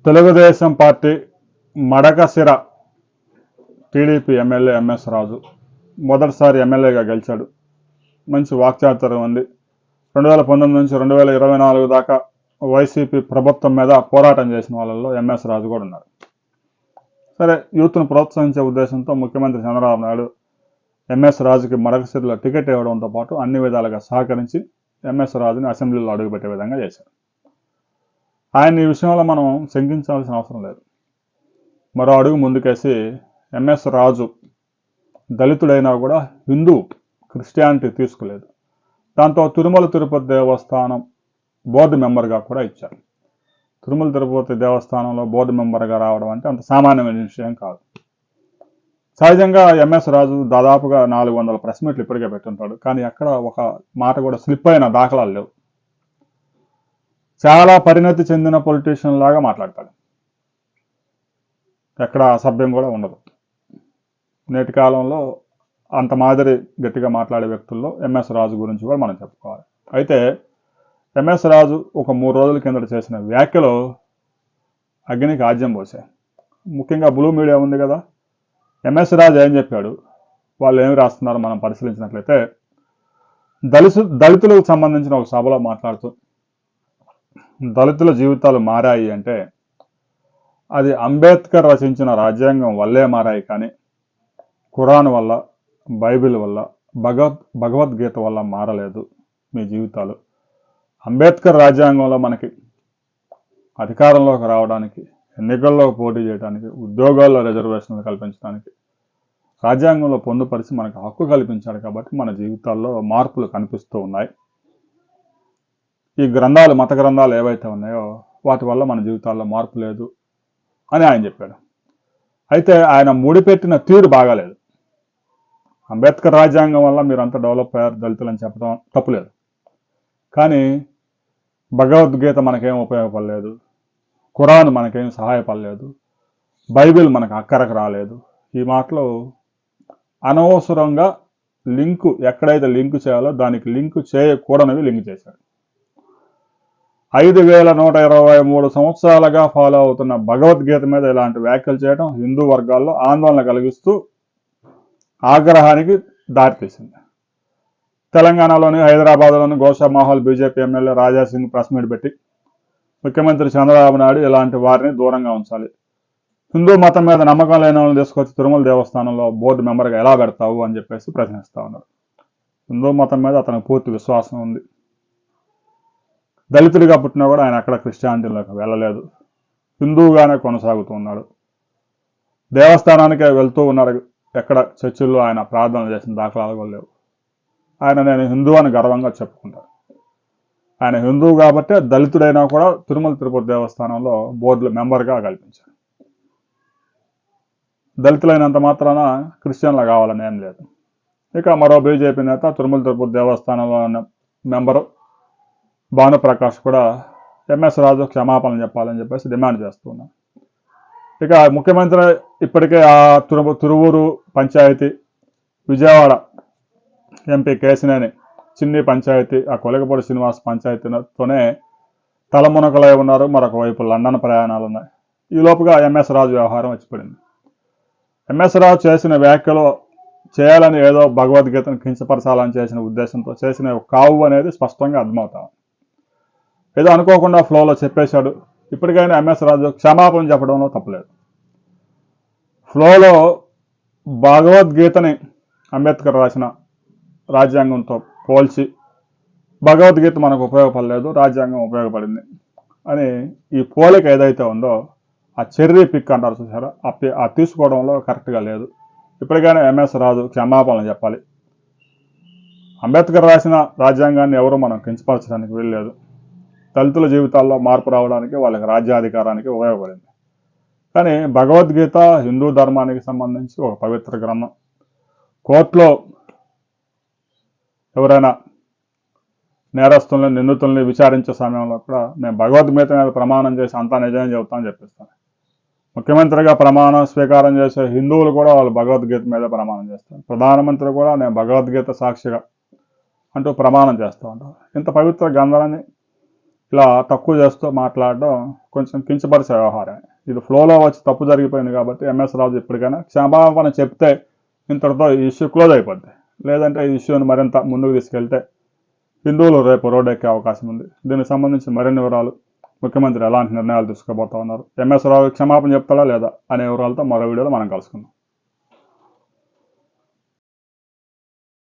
Telugu Desam party Madakasira TDP MLA MS Raju మొదటిసారి ఎమ్మెల్యేగా గెలిచాడు. మంచి వాక్చాతుర్యం ఉంది. 2019 నుంచి 2024 దాకా వైసీపీ ప్రభుత్వం మీద పోరాటం చేసిన వాళ్ళల్లో ఎంఎస్ రాజు కూడా ఉన్నారు. సరే, యూత్ను ప్రోత్సహించే ఉద్దేశంతో ముఖ్యమంత్రి చంద్రబాబు నాయుడు ఎంఎస్ రాజుకి మడకశిరలో టికెట్ ఇవ్వడంతో పాటు అన్ని విధాలుగా సహకరించి ఎంఎస్ రాజుని అసెంబ్లీలో అడుగుపెట్టే విధంగా చేశారు. ఆయన ఈ విషయంలో మనం శంకించాల్సిన అవసరం లేదు. మరో అడుగు ముందుకేసి ఎంఎస్ రాజు దళితుడైనా కూడా హిందూ క్రిస్టియానిటీ తీసుకోలేదు. దాంతో తిరుమల తిరుపతి దేవస్థానం బోర్డు మెంబర్గా కూడా ఇచ్చారు. తిరుమల తిరుపతి దేవస్థానంలో బోర్డు మెంబర్గా రావడం అంటే అంత సామాన్యమైన విషయం కాదు. సహజంగా ఎంఎస్ రాజు దాదాపుగా 400 ప్రెస్ మీట్లు ఇప్పటికే పెట్టుంటాడు. కానీ ఎక్కడ ఒక మాట కూడా స్లిప్ అయిన దాఖలాలు లేవు. చాలా పరిణతి చెందిన పొలిటీషియన్ లాగా మాట్లాడతాడు. ఎక్కడ అసభ్యం కూడా ఉండదు. నేటి కాలంలో అంత మాదిరి గట్టిగా మాట్లాడే వ్యక్తుల్లో ఎంఎస్ రాజు గురించి కూడా మనం చెప్పుకోవాలి. అయితే ఎంఎస్ రాజు ఒక 3 రోజుల కిందట చేసిన వ్యాఖ్యలు అగ్నికి ఆజ్యం పోసాయి. ముఖ్యంగా బ్లూ మీడియా ఉంది కదా, ఎంఎస్ రాజు ఏం చెప్పాడు, వాళ్ళు ఏమి రాస్తున్నారో మనం పరిశీలించినట్లయితే, దళితులకు సంబంధించిన ఒక సభలో మాట్లాడుతూ దళితుల జీవితాలు మారాయి అంటే అది అంబేద్కర్ రచించిన రాజ్యాంగం వల్లే మారాయి, కానీ ఖురాన్ వల్ల, బైబిల్ వల్ల, భగవద్గీత వల్ల మారలేదు మీ జీవితాలు. అంబేద్కర్ రాజ్యాంగంలో మనకి అధికారంలోకి రావడానికి, ఎన్నికల్లో పోటీ చేయడానికి, ఉద్యోగాల్లో రిజర్వేషన్లు కల్పించడానికి రాజ్యాంగంలో పొందుపరిచి మనకు హక్కు కల్పించాడు. కాబట్టి మన జీవితాల్లో మార్పులు కనిపిస్తూ ఉన్నాయి. ఈ గ్రంథాలు, మత గ్రంథాలు ఏవైతే ఉన్నాయో వాటి వల్ల మన జీవితాల్లో మార్పు లేదు అని ఆయన చెప్పాడు. అయితే ఆయన ముడిపెట్టిన తీరు బాగాలేదు. అంబేద్కర్ రాజ్యాంగం వల్ల మీరు అంతా డెవలప్ అయ్యారు దళితులని చెప్పడం తప్పులేదు, కానీ భగవద్గీత మనకేం ఉపయోగపడలేదు, ఖురాన్ మనకేం సహాయపడలేదు, బైబిల్ మనకు అక్కరకు రాలేదు. ఈ మాటలు అనవసరంగా లింకు, ఎక్కడైతే లింకు చేయాలో దానికి లింకు చేయకూడనివి లింక్ చేశాడు. 5123 సంవత్సరాలుగా ఫాలో అవుతున్న భగవద్గీత మీద ఇలాంటి వ్యాఖ్యలు చేయడం హిందూ వర్గాల్లో ఆందోళన కలిగిస్తూ ఆగ్రహానికి దారితీసింది. తెలంగాణలోని హైదరాబాద్లోని Goshamahal BJP MLA Raja Singh press meet పెట్టి ముఖ్యమంత్రి చంద్రబాబు నాయుడు ఇలాంటి వారిని దూరంగా ఉంచాలి, హిందూ మతం మీద నమ్మకం లేని వాళ్ళని తీసుకొచ్చి తిరుమల దేవస్థానంలో బోర్డు మెంబర్గా ఎలా పెడతావు అని చెప్పేసి ప్రశ్నిస్తూ ఉన్నారు. హిందూ మతం మీద అతనికి పూర్తి విశ్వాసం ఉంది. దళితుడిగా పుట్టినా కూడా ఆయన అక్కడ క్రిస్టియానిటీలోకి వెళ్ళలేదు, హిందువుగానే కొనసాగుతూ ఉన్నాడు. దేవస్థానానికే వెళ్తూ ఉన్నారు, ఎక్కడ చర్చిల్లో ఆయన ప్రార్థనలు చేసిన దాఖలాలు కూడా లేవు. ఆయన నేను హిందూ అని గర్వంగా చెప్పుకుంటారు. ఆయన హిందువు కాబట్టే దళితుడైనా కూడా తిరుమల తిరుపతి దేవస్థానంలో బోర్డుల మెంబర్గా కల్పించారు. దళితులైనంత మాత్రాన క్రిస్టియన్లు కావాలని ఏం లేదు. ఇక మరో బీజేపీ నేత తిరుమల తిరుపతి దేవస్థానంలో ఉన్న మెంబరు భానుప్రకాష్ కూడా ఎంఎస్ రాజు క్షమాపణలు చెప్పాలని చెప్పేసి డిమాండ్ చేస్తున్నారు. ఇక ముఖ్యమంత్రి ఇప్పటికే ఆ తిరువూరు పంచాయతీ, విజయవాడ ఎంపీ కేసినేని చిన్ని పంచాయతీ, ఆ కొలగపూడి శ్రీనివాస్ పంచాయతీతోనే తలమునకలై ఉన్నారు. మరొక వైపు లండన్ ప్రయాణాలు ఉన్నాయి. ఈ లోపుగా ఎంఎస్ రాజు వ్యవహారం వచ్చిపడింది. ఎంఎస్ రాజు చేసిన వ్యాఖ్యలు చేయాలని ఏదో భగవద్గీతను కించపరచాలని చేసిన ఉద్దేశంతో చేసిన కావు అనేది స్పష్టంగా అర్థమవుతాం. ఏదో అనుకోకుండా ఫ్లోలో చెప్పేశాడు. ఇప్పటికైనా ఎంఎస్ రాజు క్షమాపణ చెప్పడంలో తప్పలేదు. ఫ్లోలో భగవద్గీతని అంబేద్కర్ రాసిన రాజ్యాంగంతో పోల్చి భగవద్గీత మనకు ఉపయోగపడలేదు, రాజ్యాంగం ఉపయోగపడింది అని ఈ పోలిక ఏదైతే ఉందో ఆ చెర్రీ పిక్ అంటారు చూసారా, ఆ తీసుకోవడంలో కరెక్ట్గా లేదు. ఇప్పటికైనా ఎంఎస్ రాజు క్షమాపణలు చెప్పాలి. అంబేద్కర్ రాసిన రాజ్యాంగాన్ని ఎవరు మనం కించపరచడానికి వీల్లేదు. దళితుల జీవితాల్లో మార్పు రావడానికి, వాళ్ళకి రాజ్యాధికారానికి ఉపయోగపడింది. కానీ భగవద్గీత హిందూ ధర్మానికి సంబంధించి ఒక పవిత్ర గ్రంథం. కోర్టులో ఎవరైనా నేరస్తుల్ని, నిందితుల్ని విచారించే సమయంలో కూడా మేము భగవద్గీత మీద ప్రమాణం చేసి అంతా నిజమే చెబుతామని చెప్పిస్తాను. ముఖ్యమంత్రిగా ప్రమాణం స్వీకారం చేసే హిందువులు కూడా వాళ్ళు భగవద్గీత మీద ప్రమాణం చేస్తారు. ప్రధానమంత్రి కూడా నేను భగవద్గీత సాక్షిగా అంటూ ప్రమాణం చేస్తూ ఉంటారు. ఇంత పవిత్ర గ్రంథాన్ని ఇలా తక్కువ చేస్తూ మాట్లాడడం కొంచెం కించపరిచే వ్యవహారం. ఇది ఫ్లోలో వచ్చి తప్పు జరిగిపోయింది కాబట్టి ఎంఎస్ రాజు ఇప్పటికైనా క్షమాపణ చెప్తే ఇంతటితో ఈ ఇష్యూ క్లోజ్ అయిపోద్ది. లేదంటే ఈ ఇష్యూని మరింత ముందుకు తీసుకెళ్తే హిందువులు రేపు రోడ్డు ఎక్కే అవకాశం ఉంది. దీనికి సంబంధించి మరిన్ని వివరాలు, ముఖ్యమంత్రి ఎలాంటి నిర్ణయాలు తీసుకోబోతా ఉన్నారు, ఎంఎస్ రావు క్షమాపణ చెప్తాడా లేదా అనే వివరాలతో మరో వీడియోలో మనం కలుసుకుందాం.